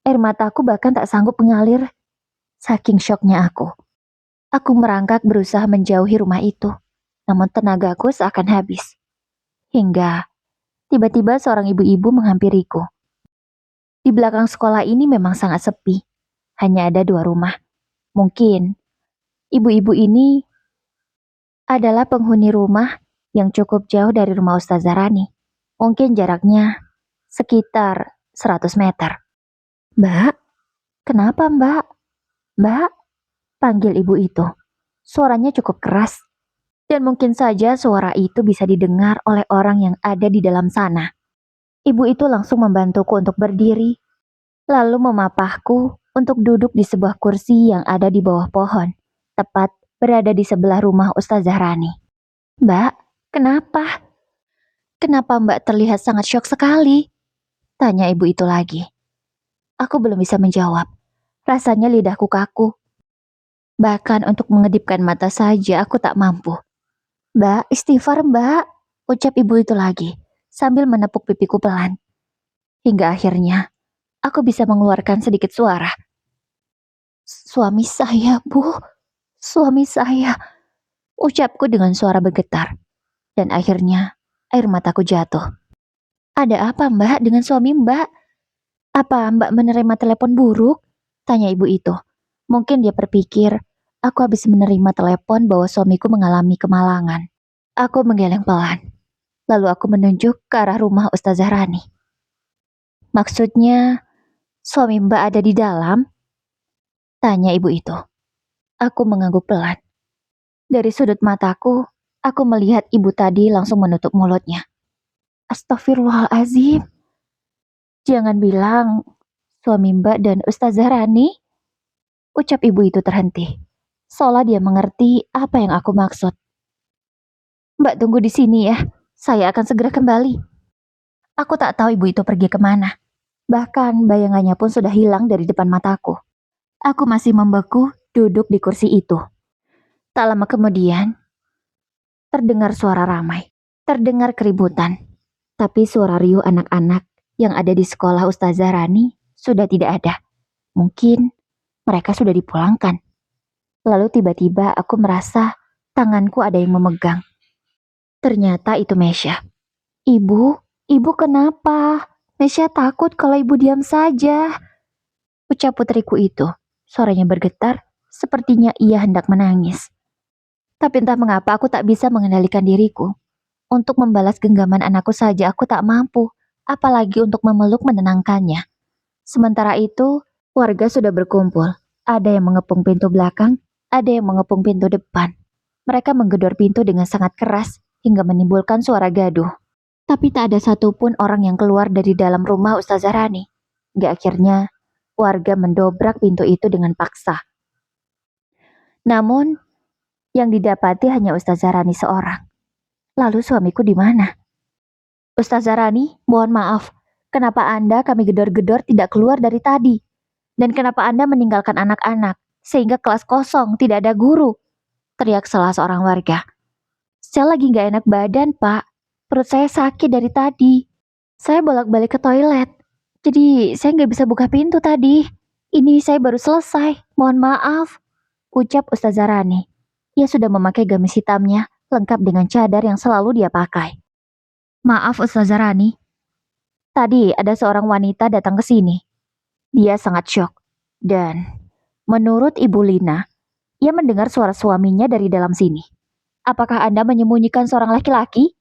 Air mataku bahkan tak sanggup mengalir. Saking syoknya aku. Aku merangkak berusaha menjauhi rumah itu. Namun tenagaku seakan habis. Hingga tiba-tiba seorang ibu-ibu menghampiriku. Di belakang sekolah ini memang sangat sepi. Hanya ada 2 rumah. Mungkin ibu-ibu ini adalah penghuni rumah yang cukup jauh dari rumah Ustazah Rani. Mungkin jaraknya sekitar 100 meter. Mbak, kenapa mbak? Mbak, panggil ibu itu. Suaranya cukup keras. Dan mungkin saja suara itu bisa didengar oleh orang yang ada di dalam sana. Ibu itu langsung membantuku untuk berdiri, lalu memapahku untuk duduk di sebuah kursi yang ada di bawah pohon, tepat berada di sebelah rumah Ustazah Rani. Mbak, kenapa? Kenapa mbak terlihat sangat syok sekali? Tanya ibu itu lagi. Aku belum bisa menjawab. Rasanya lidahku kaku. Bahkan untuk mengedipkan mata saja aku tak mampu. Mbak, istighfar mbak, ucap ibu itu lagi, sambil menepuk pipiku pelan. Hingga akhirnya, aku bisa mengeluarkan sedikit suara. Suami saya, Bu. Suami saya. Ucapku dengan suara bergetar. Dan akhirnya, air mataku jatuh. Ada apa mbak dengan suami mbak? Apa mbak menerima telepon buruk? Tanya ibu itu. Mungkin dia berpikir, aku habis menerima telepon bahwa suamiku mengalami kemalangan. Aku menggeleng pelan. Lalu aku menunjuk ke arah rumah Ustazah Rani. Maksudnya, suami mbak ada di dalam? Tanya ibu itu. Aku mengangguk pelan. Dari sudut mataku, aku melihat ibu tadi langsung menutup mulutnya. Astagfirullahalazim. Jangan bilang suami mbak dan Ustazah Rani. Ucap ibu itu terhenti. Seolah dia mengerti apa yang aku maksud. Mbak tunggu di sini ya. Saya akan segera kembali. Aku tak tahu ibu itu pergi kemana. Bahkan bayangannya pun sudah hilang dari depan mataku. Aku masih membeku duduk di kursi itu. Tak lama kemudian, terdengar suara ramai. Terdengar keributan. Tapi suara riuh anak-anak yang ada di sekolah Ustazah Rani sudah tidak ada. Mungkin mereka sudah dipulangkan. Lalu tiba-tiba aku merasa tanganku ada yang memegang. Ternyata itu Mesya. Ibu kenapa? Mesya takut kalau ibu diam saja. Ucap putriku itu. Suaranya bergetar, sepertinya ia hendak menangis. Tapi entah mengapa aku tak bisa mengendalikan diriku. Untuk membalas genggaman anakku saja aku tak mampu, apalagi untuk memeluk menenangkannya. Sementara itu, warga sudah berkumpul. Ada yang mengepung pintu belakang, ada yang mengepung pintu depan. Mereka menggedor pintu dengan sangat keras hingga menimbulkan suara gaduh. Tapi tak ada satupun orang yang keluar dari dalam rumah Ustazah Rani. Hingga akhirnya, warga mendobrak pintu itu dengan paksa. Namun, yang didapati hanya Ustazah Rani seorang. Lalu suamiku di mana? Ustazah Rani, mohon maaf. Kenapa Anda kami gedor-gedor tidak keluar dari tadi? Dan kenapa Anda meninggalkan anak-anak, sehingga kelas kosong, tidak ada guru? Teriak salah seorang warga. Saya lagi gak enak badan, Pak. Perut saya sakit dari tadi. Saya bolak-balik ke toilet. Jadi, saya gak bisa buka pintu tadi. Ini saya baru selesai. Mohon maaf. Ucap Ustazah Rani. Ia sudah memakai gamis hitamnya, lengkap dengan cadar yang selalu dia pakai. Maaf Ustazah Rani. Tadi ada seorang wanita datang ke sini. Dia sangat syok. Dan menurut Ibu Lina, ia mendengar suara suaminya dari dalam sini. Apakah Anda menyembunyikan seorang laki-laki?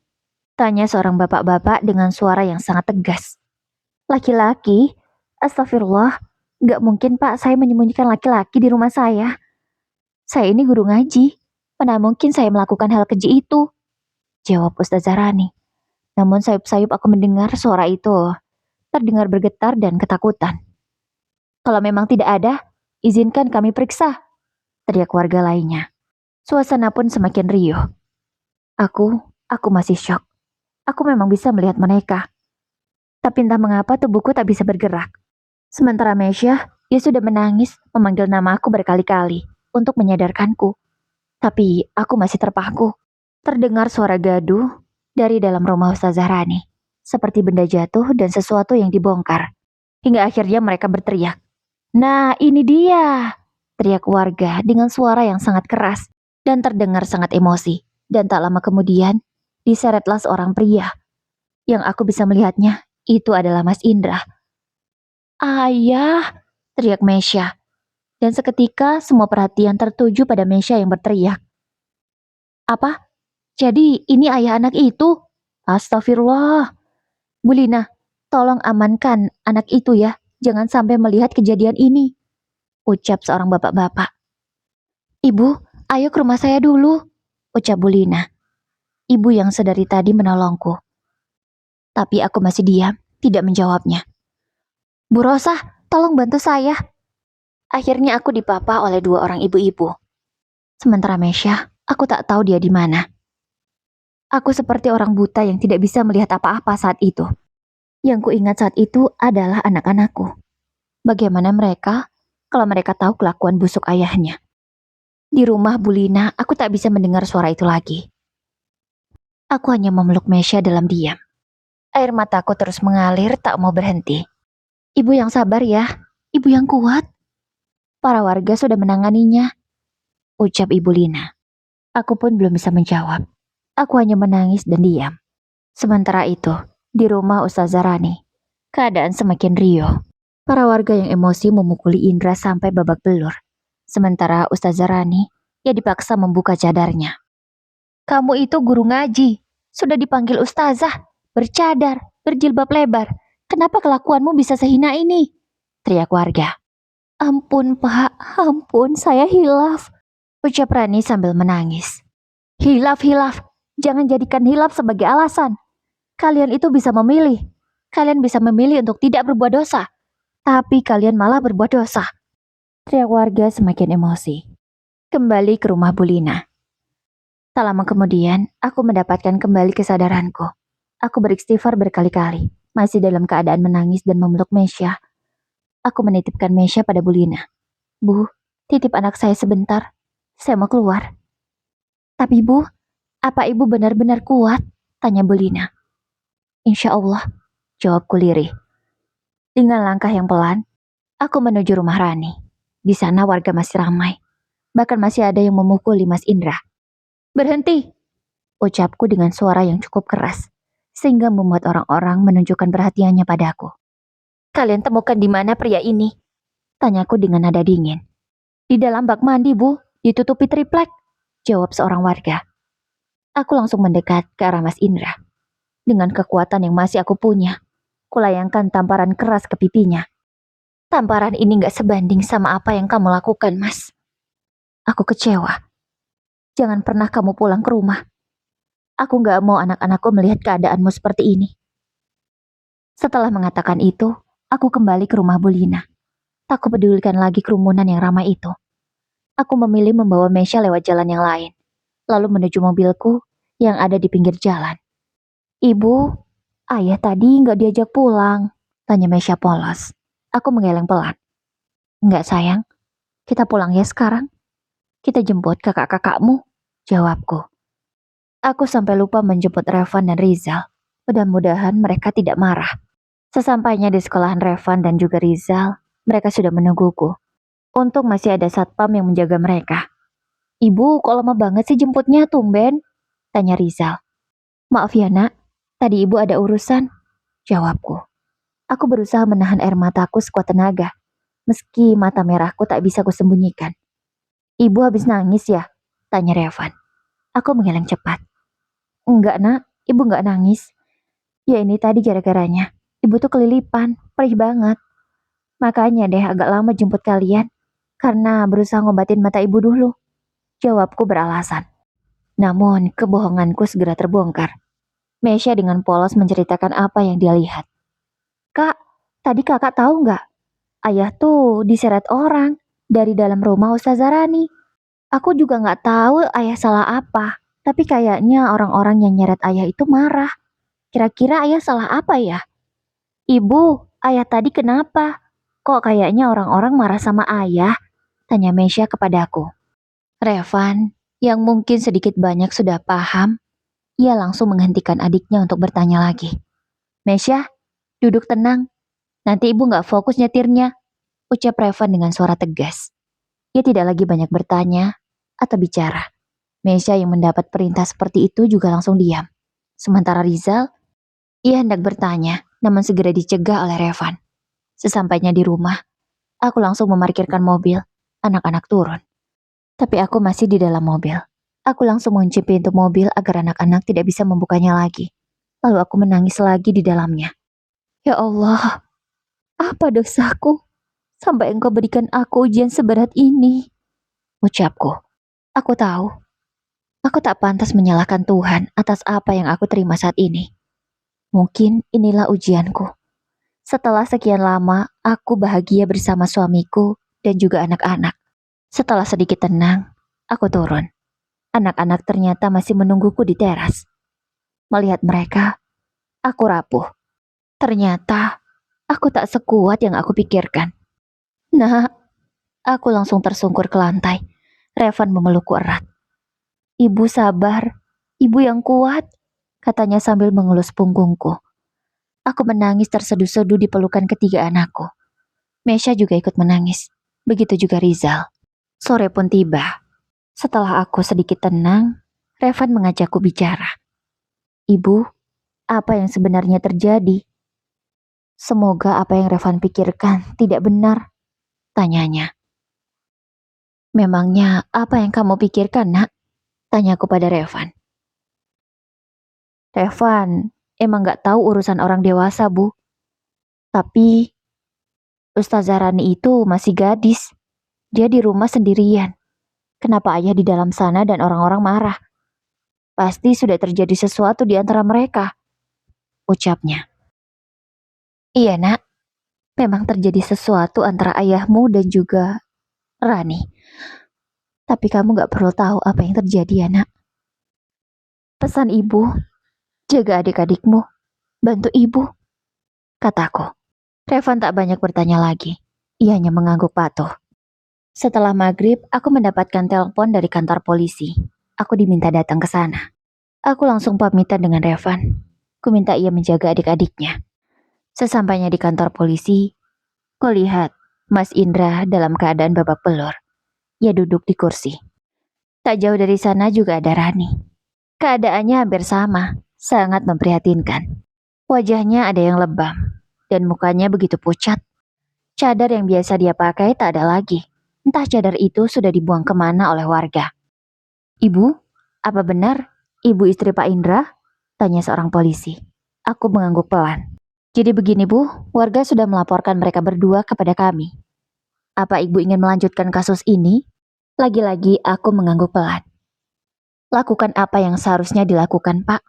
Tanya seorang bapak-bapak dengan suara yang sangat tegas. Laki-laki? Astagfirullah. Gak mungkin Pak saya menyembunyikan laki-laki di rumah saya. Saya ini guru ngaji. Mana mungkin saya melakukan hal keji itu? Jawab Ustazah Rani. Namun sayup-sayup aku mendengar suara itu. Terdengar bergetar dan ketakutan. Kalau memang tidak ada, izinkan kami periksa. Teriak warga lainnya. Suasana pun semakin riuh. Aku masih syok. Aku memang bisa melihat mereka. Tapi entah mengapa tubuhku tak bisa bergerak. Sementara Mesya, dia sudah menangis memanggil nama aku berkali-kali untuk menyadarkanku. Tapi aku masih terpaku. Terdengar suara gaduh dari dalam rumah Ustazah Rani. Seperti benda jatuh dan sesuatu yang dibongkar. Hingga akhirnya mereka berteriak. Nah ini dia! Teriak warga dengan suara yang sangat keras dan terdengar sangat emosi. Dan tak lama kemudian, diseretlah seorang pria. Yang aku bisa melihatnya, itu adalah Mas Indra. Ayah! Teriak Mesya. Dan seketika semua perhatian tertuju pada Mesya yang berteriak. Apa? Jadi ini ayah anak itu? Astagfirullah. Bu Lina, tolong amankan anak itu ya. Jangan sampai melihat kejadian ini. Ucap seorang bapak-bapak. Ibu, ayo ke rumah saya dulu. Ucap Bu Lina. Ibu yang sedari tadi menolongku. Tapi aku masih diam, tidak menjawabnya. Bu Rosa, tolong bantu saya. Akhirnya aku dipapa oleh dua orang ibu-ibu. Sementara Mesya, aku tak tahu dia di mana. Aku seperti orang buta yang tidak bisa melihat apa-apa saat itu. Yang kuingat saat itu adalah anak-anakku. Bagaimana mereka kalau mereka tahu kelakuan busuk ayahnya. Di rumah Bulina, aku tak bisa mendengar suara itu lagi. Aku hanya memeluk Mesya dalam diam. Air mataku terus mengalir tak mau berhenti. Ibu yang sabar ya, ibu yang kuat. Para warga sudah menanganinya, ucap Ibu Lina. Aku pun belum bisa menjawab. Aku hanya menangis dan diam. Sementara itu, di rumah Ustazah Rani, keadaan semakin riuh. Para warga yang emosi memukuli Indra sampai babak belur. Sementara Ustazah Rani, ia dipaksa membuka cadarnya. Kamu itu guru ngaji, sudah dipanggil Ustazah, bercadar, berjilbab lebar. Kenapa kelakuanmu bisa sehina ini? Teriak warga. Ampun Pak, ampun saya hilaf, ucap Rani sambil menangis. Hilaf, hilaf, jangan jadikan hilaf sebagai alasan. Kalian itu bisa memilih. Kalian bisa memilih untuk tidak berbuat dosa. Tapi kalian malah berbuat dosa. Teriak warga semakin emosi. Kembali ke rumah Bulina. Tak lama kemudian, aku mendapatkan kembali kesadaranku. Aku beristighfar berkali-kali, masih dalam keadaan menangis dan memeluk Mesya. Aku menitipkan Mesya pada Bulina. Bu, titip anak saya sebentar. Saya mau keluar. Tapi Bu, apa Ibu benar-benar kuat? Tanya Bulina. Insya Allah, jawabku lirih. Dengan langkah yang pelan, aku menuju rumah Rani. Di sana warga masih ramai. Bahkan masih ada yang memukuli Mas Indra. Berhenti, ucapku dengan suara yang cukup keras, sehingga membuat orang-orang menunjukkan perhatiannya padaku. Kalian temukan di mana pria ini? Tanyaku dengan nada dingin. Di dalam bak mandi, Bu, ditutupi triplek, jawab seorang warga. Aku langsung mendekat ke arah Mas Indra. Dengan kekuatan yang masih aku punya, kulayangkan tamparan keras ke pipinya. Tamparan ini gak sebanding sama apa yang kamu lakukan, Mas. Aku kecewa. Jangan pernah kamu pulang ke rumah. Aku gak mau anak-anakku melihat keadaanmu seperti ini. Setelah mengatakan itu, aku kembali ke rumah Bulina. Tak kupedulikan lagi kerumunan yang ramai itu. Aku memilih membawa Mesya lewat jalan yang lain, lalu menuju mobilku yang ada di pinggir jalan. Ibu, ayah tadi gak diajak pulang, tanya Mesya polos. Aku menggeleng pelan. Enggak sayang, kita pulang ya sekarang. Kita jemput kakak-kakakmu, jawabku. Aku sampai lupa menjemput Revan dan Rizal. Mudah-mudahan mereka tidak marah. Sesampainya di sekolahan Revan dan juga Rizal, mereka sudah menungguku. Untung masih ada satpam yang menjaga mereka. Ibu, kok lama banget sih jemputnya, tumben? Tanya Rizal. Maaf ya nak, tadi ibu ada urusan, jawabku. Aku berusaha menahan air mataku sekuat tenaga, meski mata merahku tak bisa kusembunyikan. Ibu habis nangis ya? Tanya Revan. Aku menggeleng cepat. Enggak nak, ibu enggak nangis. Ya ini tadi gara-garanya. Ibu tuh kelilipan, perih banget. Makanya deh agak lama jemput kalian. Karena berusaha ngobatin mata ibu dulu. Jawabku beralasan. Namun kebohonganku segera terbongkar. Mesya dengan polos menceritakan apa yang dia lihat. Kak, tadi kakak tahu nggak? Ayah tuh diseret orang dari dalam rumah Ustazah Rani. Aku juga nggak tahu ayah salah apa. Tapi kayaknya orang-orang yang nyeret ayah itu marah. Kira-kira ayah salah apa ya? Ibu, ayah tadi kenapa? Kok kayaknya orang-orang marah sama ayah? Tanya Mesya kepadaku. Revan, yang mungkin sedikit banyak sudah paham, ia langsung menghentikan adiknya untuk bertanya lagi. Mesya, duduk tenang. Nanti ibu nggak fokus nyetirnya, ucap Revan dengan suara tegas. Ia tidak lagi banyak bertanya atau bicara. Mesya yang mendapat perintah seperti itu juga langsung diam. Sementara Rizal, ia hendak bertanya, namun segera dicegah oleh Revan. Sesampainya di rumah, aku langsung memarkirkan mobil, anak-anak turun. Tapi aku masih di dalam mobil. Aku langsung mengunci pintu mobil agar anak-anak tidak bisa membukanya lagi. Lalu aku menangis lagi di dalamnya. Ya Allah, apa dosaku? Sampai engkau berikan aku ujian seberat ini. Ucapku. Aku tahu. Aku tak pantas menyalahkan Tuhan atas apa yang aku terima saat ini. Mungkin inilah ujianku. Setelah sekian lama, aku bahagia bersama suamiku dan juga anak-anak. Setelah sedikit tenang, aku turun. Anak-anak ternyata masih menungguku di teras. Melihat mereka, aku rapuh. Ternyata, aku tak sekuat yang aku pikirkan. Nah, Aku langsung tersungkur ke lantai. Revan memelukku erat. Ibu sabar, ibu yang kuat, katanya sambil mengelus punggungku. Aku menangis terseduh-seduh di pelukan ketiga anakku. Mesya juga ikut menangis. Begitu juga Rizal. Sore pun tiba. Setelah aku sedikit tenang, Revan mengajakku bicara. Ibu, apa yang sebenarnya terjadi? Semoga apa yang Revan pikirkan tidak benar, tanyanya. Memangnya apa yang kamu pikirkan, nak? Tanyaku pada Revan. Revan, emang gak tahu urusan orang dewasa, Bu. Tapi Ustazah Rani itu masih gadis. Dia di rumah sendirian. Kenapa ayah di dalam sana dan orang-orang marah? Pasti sudah terjadi sesuatu di antara mereka, ucapnya. Iya, nak. Memang terjadi sesuatu antara ayahmu dan juga Rani. Tapi kamu gak perlu tahu apa yang terjadi, ya, nak. Pesan ibu, jaga adik-adikmu. Bantu ibu, kataku. Revan tak banyak bertanya lagi. Ia hanya mengangguk patuh. Setelah maghrib, aku mendapatkan telepon dari kantor polisi. Aku diminta datang ke sana. Aku langsung pamitan dengan Revan. Ku minta ia menjaga adik-adiknya. Sesampainya di kantor polisi, kulihat Mas Indra dalam keadaan babak belur. Ia duduk di kursi. Tak jauh dari sana juga ada Rani. Keadaannya hampir sama, sangat memprihatinkan. Wajahnya ada yang lebam, dan mukanya begitu pucat. Cadar yang biasa dia pakai tak ada lagi. Entah cadar itu sudah dibuang kemana oleh warga. Ibu, apa benar ibu istri Pak Indra? Tanya seorang polisi. Aku mengangguk pelan. Jadi begini Bu, warga sudah melaporkan mereka berdua kepada kami. Apa ibu ingin melanjutkan kasus ini? Lagi-lagi aku mengangguk pelan. Lakukan apa yang seharusnya dilakukan Pak.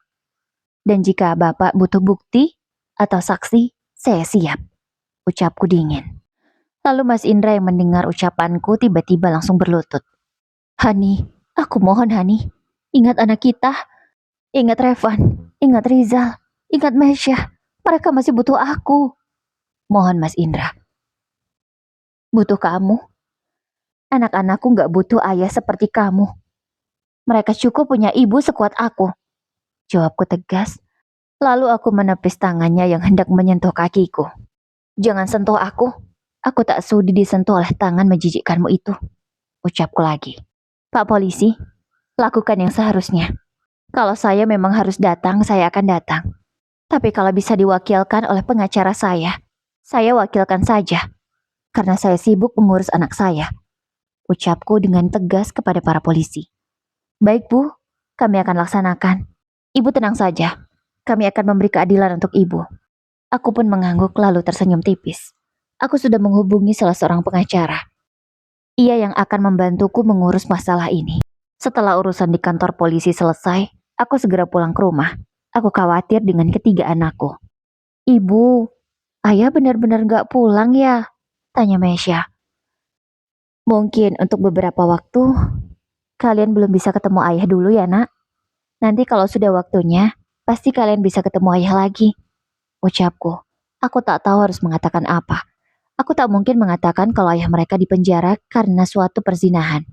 Dan jika Bapak butuh bukti atau saksi, saya siap. Ucapku dingin. Lalu Mas Indra yang mendengar ucapanku tiba-tiba langsung berlutut. Hani, aku mohon Hani, ingat anak kita. Ingat Revan, ingat Rizal, ingat Mesya. Mereka masih butuh aku. Mohon Mas Indra. Butuh kamu. Anak-anakku gak butuh ayah seperti kamu. Mereka cukup punya ibu sekuat aku. Jawabku tegas. Lalu aku menepis tangannya yang hendak menyentuh kakiku. Jangan sentuh aku. Aku tak sudi disentuh oleh tangan menjijikkanmu itu. Ucapku lagi. Pak polisi, lakukan yang seharusnya. Kalau saya memang harus datang, saya akan datang. Tapi kalau bisa diwakilkan oleh pengacara saya wakilkan saja. Karena saya sibuk mengurus anak saya. Ucapku dengan tegas kepada para polisi. Baik Bu, kami akan laksanakan. Ibu tenang saja. Kami akan memberi keadilan untuk ibu. Aku pun mengangguk lalu tersenyum tipis. Aku sudah menghubungi salah seorang pengacara. Ia yang akan membantuku mengurus masalah ini. Setelah urusan di kantor polisi selesai, aku segera pulang ke rumah. Aku khawatir dengan ketiga anakku. Ibu, ayah benar-benar gak pulang ya? Tanya Mesya. Mungkin untuk beberapa waktu, kalian belum bisa ketemu ayah dulu ya nak. Nanti kalau sudah waktunya, pasti kalian bisa ketemu ayah lagi. Ucapku. Aku tak tahu harus mengatakan apa. Aku tak mungkin mengatakan kalau ayah mereka dipenjara karena suatu perzinahan.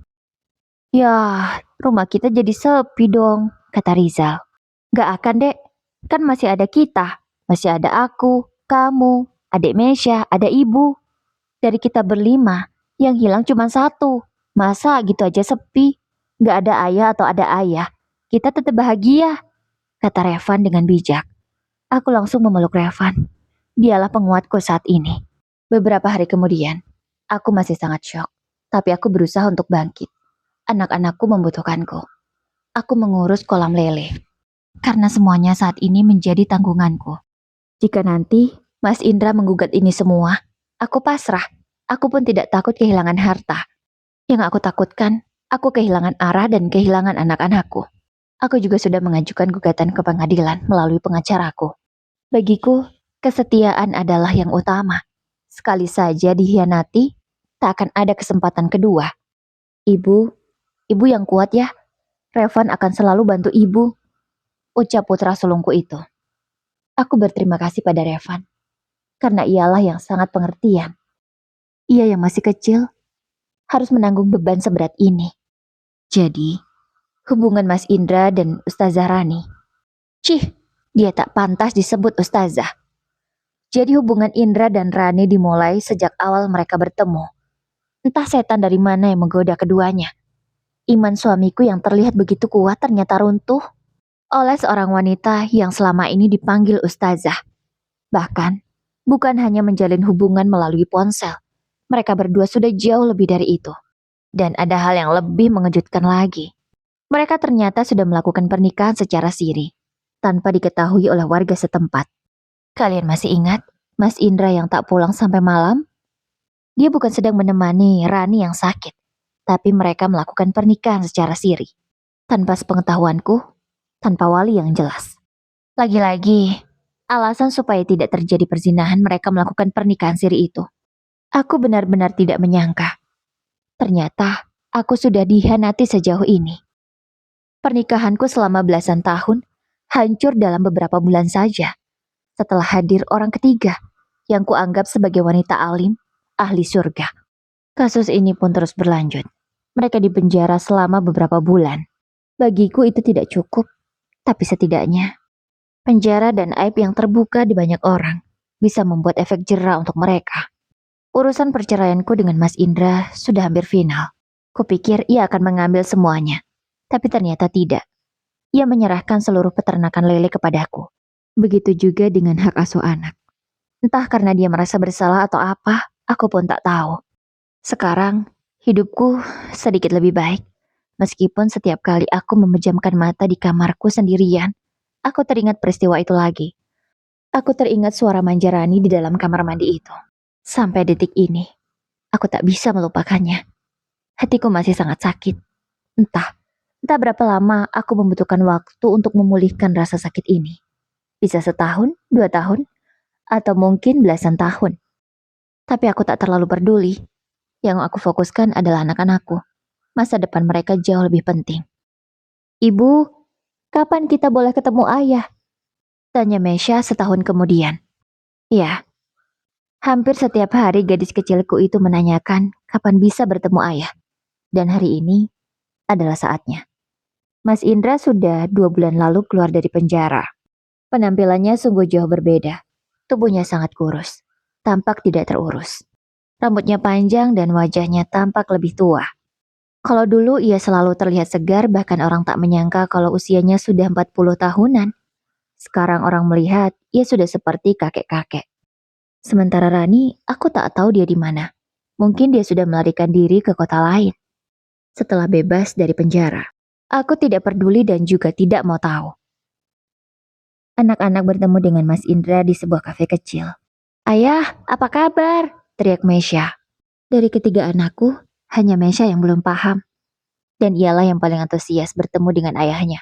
Yah, rumah kita jadi sepi dong, kata Rizal. Gak akan dek, kan masih ada kita. Masih ada aku, kamu, adik Mesya, ada ibu. Dari kita berlima, yang hilang cuma satu. Masa gitu aja sepi? Gak ada ayah atau ada ayah. Kita tetap bahagia, kata Revan dengan bijak. Aku langsung memeluk Revan. Dialah penguatku saat ini. Beberapa hari kemudian, aku masih sangat syok. Tapi aku berusaha untuk bangkit. Anak-anakku membutuhkanku. Aku mengurus kolam lele. Karena semuanya saat ini menjadi tanggunganku. Jika nanti Mas Indra menggugat ini semua, aku pasrah. Aku pun tidak takut kehilangan harta. Yang aku takutkan, aku kehilangan arah dan kehilangan anak-anakku. Aku juga sudah mengajukan gugatan ke pengadilan melalui pengacaraku. Bagiku, kesetiaan adalah yang utama. Sekali saja dikhianati, tak akan ada kesempatan kedua. Ibu yang kuat ya. Revan akan selalu bantu ibu. Ucap putra sulungku itu. Aku berterima kasih pada Revan. Karena ialah yang sangat pengertian. Ia yang masih kecil, harus menanggung beban seberat ini. Jadi, hubungan Mas Indra dan Ustazah Rani. Cih, dia tak pantas disebut Ustazah. Jadi hubungan Indra dan Rani dimulai sejak awal mereka bertemu. Entah setan dari mana yang menggoda keduanya. Iman suamiku yang terlihat begitu kuat ternyata runtuh oleh seorang wanita yang selama ini dipanggil Ustazah. Bahkan, bukan hanya menjalin hubungan melalui ponsel. Mereka berdua sudah jauh lebih dari itu. Dan ada hal yang lebih mengejutkan lagi. Mereka ternyata sudah melakukan pernikahan secara siri, tanpa diketahui oleh warga setempat. Kalian masih ingat Mas Indra yang tak pulang sampai malam? Dia bukan sedang menemani Rani yang sakit, tapi mereka melakukan pernikahan secara siri. Tanpa sepengetahuanku, tanpa wali yang jelas. Lagi-lagi, alasan supaya tidak terjadi perzinahan mereka melakukan pernikahan siri itu. Aku benar-benar tidak menyangka. Ternyata, aku sudah dihianati sejauh ini. Pernikahanku selama belasan tahun hancur dalam beberapa bulan saja. Setelah hadir orang ketiga yang kuanggap sebagai wanita alim, ahli surga. Kasus ini pun terus berlanjut. Mereka dipenjara selama beberapa bulan. Bagiku itu tidak cukup, tapi setidaknya penjara dan aib yang terbuka di banyak orang bisa membuat efek jera untuk mereka. Urusan perceraianku dengan Mas Indra sudah hampir final. Kupikir ia akan mengambil semuanya, tapi ternyata tidak. Ia menyerahkan seluruh peternakan lele kepadaku. Begitu juga dengan hak asuh anak. Entah karena dia merasa bersalah atau apa, aku pun tak tahu. Sekarang, hidupku sedikit lebih baik. Meskipun setiap kali aku memejamkan mata di kamarku sendirian, aku teringat peristiwa itu lagi. Aku teringat suara Manjarani di dalam kamar mandi itu. Sampai detik ini, aku tak bisa melupakannya. Hatiku masih sangat sakit. Entah berapa lama aku membutuhkan waktu untuk memulihkan rasa sakit ini. Bisa setahun, 2 tahun, atau mungkin belasan tahun. Tapi aku tak terlalu peduli. Yang aku fokuskan adalah anak-anakku. Masa depan mereka jauh lebih penting. Ibu, kapan kita boleh ketemu ayah? Tanya Mesya setahun kemudian. Ya, hampir setiap hari gadis kecilku itu menanyakan kapan bisa bertemu ayah. Dan hari ini adalah saatnya. Mas Indra sudah 2 bulan lalu keluar dari penjara. Penampilannya sungguh jauh berbeda. Tubuhnya sangat kurus, tampak tidak terurus. Rambutnya panjang dan wajahnya tampak lebih tua. Kalau dulu ia selalu terlihat segar, bahkan orang tak menyangka kalau usianya sudah 40 tahunan. Sekarang orang melihat ia sudah seperti kakek-kakek. Sementara Rani, aku tak tahu dia di mana. Mungkin dia sudah melarikan diri ke kota lain. Setelah bebas dari penjara. Aku tidak peduli dan juga tidak mau tahu. Anak-anak bertemu dengan Mas Indra di sebuah kafe kecil. Ayah, apa kabar? Teriak Mesya. Dari ketiga anakku, hanya Mesya yang belum paham. Dan ialah yang paling antusias bertemu dengan ayahnya.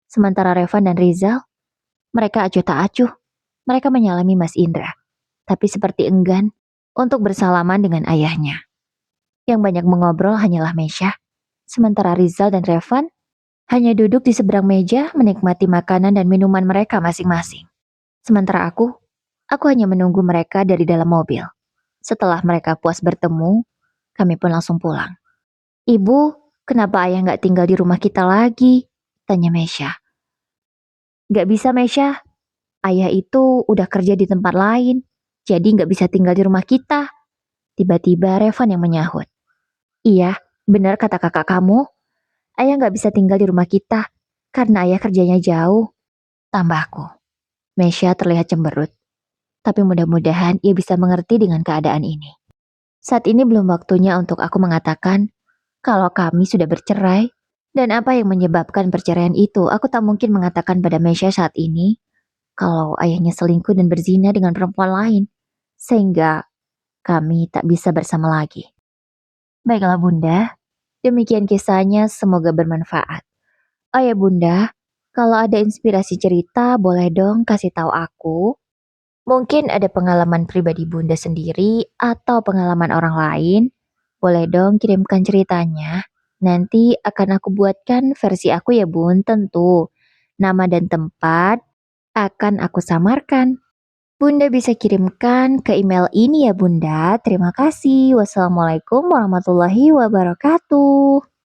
Sementara Revan dan Rizal, mereka acuh tak acuh. Mereka menyalami Mas Indra. Tapi seperti enggan untuk bersalaman dengan ayahnya. Yang banyak mengobrol hanyalah Mesya. Sementara Rizal dan Revan hanya duduk di seberang meja menikmati makanan dan minuman mereka masing-masing. Sementara aku hanya menunggu mereka dari dalam mobil. Setelah mereka puas bertemu, kami pun langsung pulang. Ibu, kenapa ayah nggak tinggal di rumah kita lagi? Tanya Mesya. Nggak bisa Mesya, ayah itu udah kerja di tempat lain, jadi nggak bisa tinggal di rumah kita. Tiba-tiba Revan yang menyahut. Iya, benar kata kakak kamu. Ayah nggak bisa tinggal di rumah kita, karena ayah kerjanya jauh. Tambahku. Mesya terlihat cemberut. Tapi mudah-mudahan ia bisa mengerti dengan keadaan ini. Saat ini belum waktunya untuk aku mengatakan kalau kami sudah bercerai. Dan apa yang menyebabkan perceraian itu, aku tak mungkin mengatakan pada Mesya saat ini kalau ayahnya selingkuh dan berzina dengan perempuan lain. Sehingga kami tak bisa bersama lagi. Baiklah Bunda, demikian kisahnya, semoga bermanfaat. Oh ya Bunda, kalau ada inspirasi cerita boleh dong kasih tahu aku. Mungkin ada pengalaman pribadi Bunda sendiri atau pengalaman orang lain. Boleh dong kirimkan ceritanya. Nanti akan aku buatkan versi aku ya Bun, tentu. Nama dan tempat akan aku samarkan. Bunda bisa kirimkan ke email ini ya Bunda. Terima kasih. Wassalamualaikum warahmatullahi wabarakatuh.